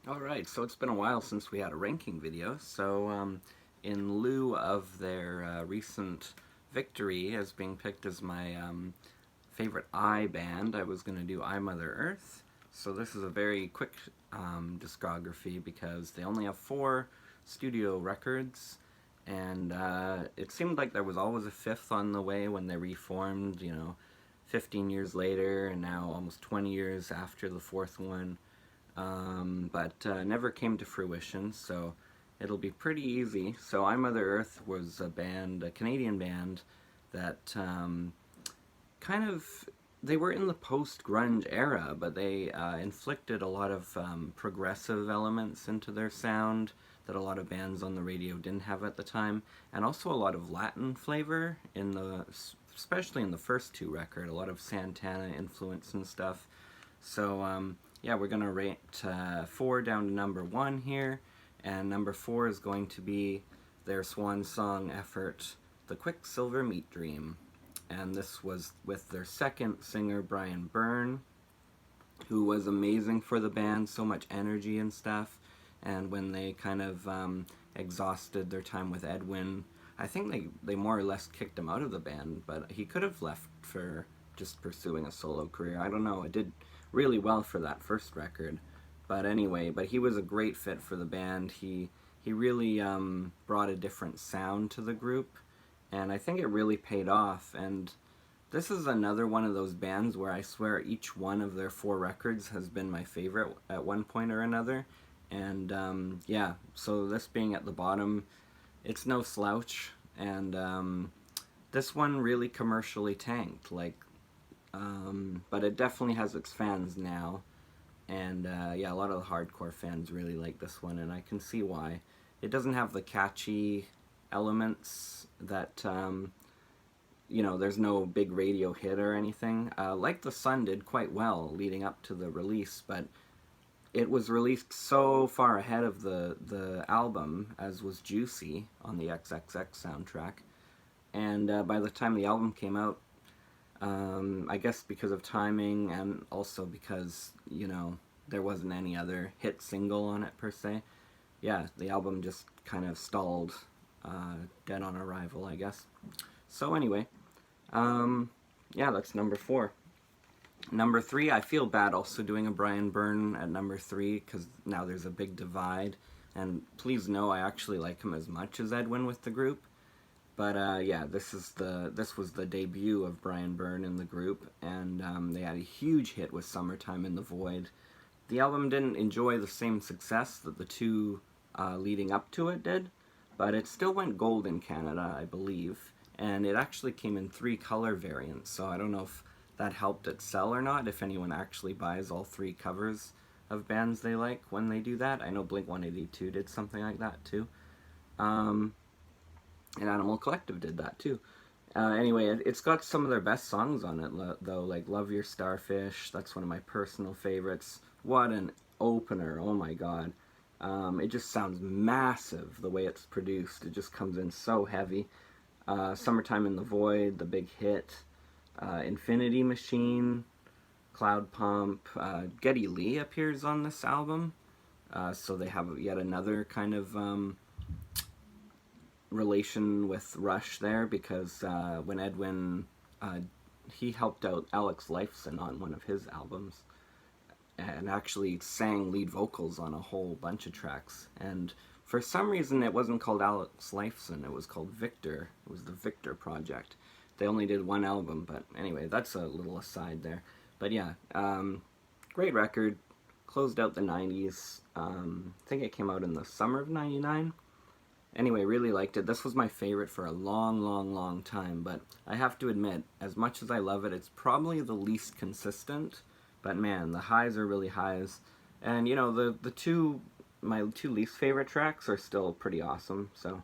Alright, so it's been a while since we had a ranking video, so in lieu of their recent victory as being picked as my favorite I band, I was going to do I Mother Earth. So this is a very quick discography because they only have 4 studio records, and it seemed like there was always a 5th on the way when they reformed, 15 years later, and now almost 20 years after the 4th one. But never came to fruition, so it'll be pretty easy. So I Mother Earth was a Canadian band that kind of, they were in the post-grunge era, but they inflicted a lot of progressive elements into their sound that a lot of bands on the radio didn't have at the time, and also a lot of Latin flavor in especially in the first 2 records, a lot of Santana influence and stuff. So yeah, we're going to rate 4 down to number 1 here, and number 4 is going to be their swan song effort, the Quicksilver Meat Dream. And this was with their second singer, Brian Byrne, who was amazing for the band, so much energy and stuff. And when they kind of exhausted their time with Edwin, I think they more or less kicked him out of the band, but he could have left for just pursuing a solo career. I don't know, it did really well for that first record. But anyway, he was a great fit for the band. He really brought a different sound to the group, and I think it really paid off. And this is another one of those bands where I swear each one of their 4 records has been my favorite at one point or another. And yeah, so this being at the bottom, it's no slouch. And this one really commercially tanked, but it definitely has its fans now. And yeah, a lot of the hardcore fans really like this one, and I can see why. It doesn't have the catchy elements that, there's no big radio hit or anything. Like the Sun did quite well leading up to the release, but it was released so far ahead of the album, as was Juicy on the XXX soundtrack. And by the time the album came out, I guess because of timing and also because, there wasn't any other hit single on it per se. Yeah, the album just kind of stalled, dead on arrival, I guess. So anyway, yeah, that's number 4. Number 3, I feel bad also doing a Brian Byrne at number 3 because now there's a big divide. And please know I actually like him as much as Edwin with the group. But yeah, this was the debut of Brian Byrne in the group, and they had a huge hit with Summertime in the Void. The album didn't enjoy the same success that the 2 leading up to it did, but it still went gold in Canada, I believe, and it actually came in 3 color variants, so I don't know if that helped it sell or not, if anyone actually buys all 3 covers of bands they like when they do that. I know Blink-182 did something like that too. And Animal Collective did that too. Anyway, it's got some of their best songs on it, though, like Love Your Starfish. That's one of my personal favorites. What an opener, oh my god. It just sounds massive the way it's produced. It just comes in so heavy. Summertime in the Void, the big hit. Infinity Machine, Cloud Pump. Geddy Lee appears on this album. So they have yet another kind of relation with Rush there, because when Edwin, he helped out Alex Lifeson on one of his albums and actually sang lead vocals on a whole bunch of tracks. And for some reason it wasn't called Alex Lifeson, it was called Victor. It was the Victor Project. They only did 1 album, but anyway, that's a little aside there. But yeah, great record, closed out the 90s. I think it came out in the summer of 99. Anyway, really liked it. This was my favorite for a long time, but I have to admit, as much as I love it, it's probably the least consistent. But man, the highs are really highs. And my 2 least favorite tracks are still pretty awesome. So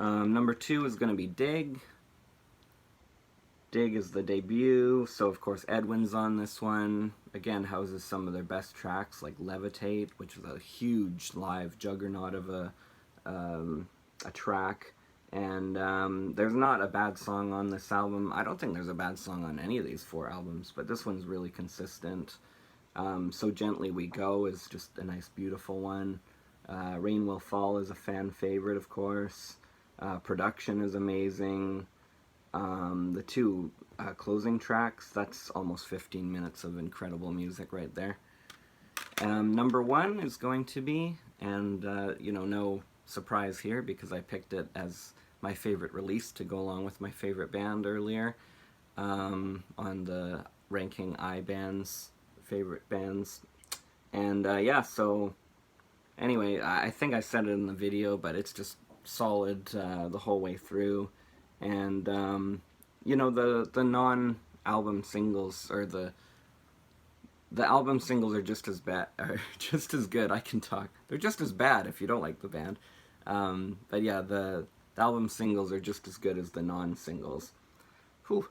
number 2 is going to be Dig. Dig is the debut, so of course Edwin's on this one. Again, houses some of their best tracks, like Levitate, which was a huge live juggernaut of a track. And there's not a bad song on this album. I don't think there's a bad song on any of these 4 albums, but this one's really consistent. So Gently We Go is just a nice, beautiful one. Rain Will Fall is a fan favorite, of course. Production is amazing. The two closing tracks, that's almost 15 minutes of incredible music right there. Number one is going to be, and no surprise here because I picked it as my favorite release to go along with my favorite band earlier on the ranking iBands, favorite bands. And yeah, so anyway, I think I said it in the video, but it's just solid the whole way through. And the non-album singles, or the album singles, are just as bad, are just as good. I can talk. They're just as bad if you don't like the band. But yeah, the album singles are just as good as the non-singles. Whew.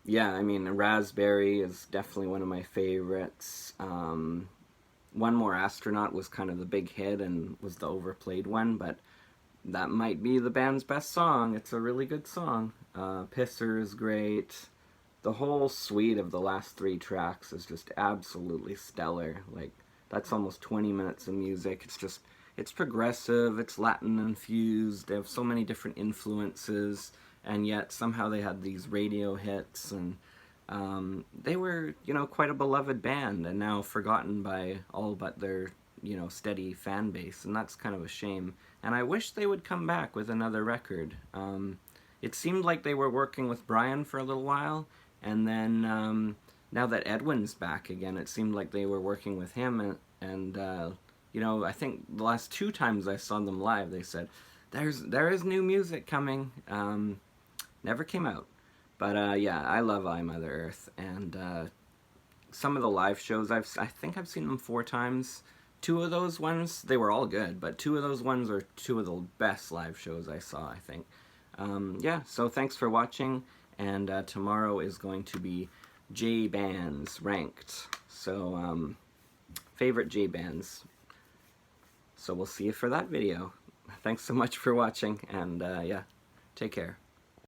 Yeah, I mean, Raspberry is definitely one of my favorites. One More Astronaut was kind of the big hit and was the overplayed one, but that might be the band's best song. It's a really good song. Pisser is great. The whole suite of the last three tracks is just absolutely stellar. Like, that's almost 20 minutes of music. It's progressive, it's Latin infused, they have so many different influences, and yet somehow they had these radio hits, and they were, quite a beloved band, and now forgotten by all but their, steady fan base, and that's kind of a shame. And I wish they would come back with another record. It seemed like they were working with Brian for a little while, and then now that Edwin's back again, it seemed like they were working with him, and I think the last two times I saw them live, they said, there is new music coming. Never came out. But yeah, I love I, Mother Earth, and some of the live shows, I think I've seen them 4 times. 2 of those ones, they were all good, but 2 of those ones are 2 of the best live shows I saw, I think. Yeah, so thanks for watching, and tomorrow is going to be J-Bands ranked. So, favorite J-Bands. So we'll see you for that video. Thanks so much for watching, and yeah, take care.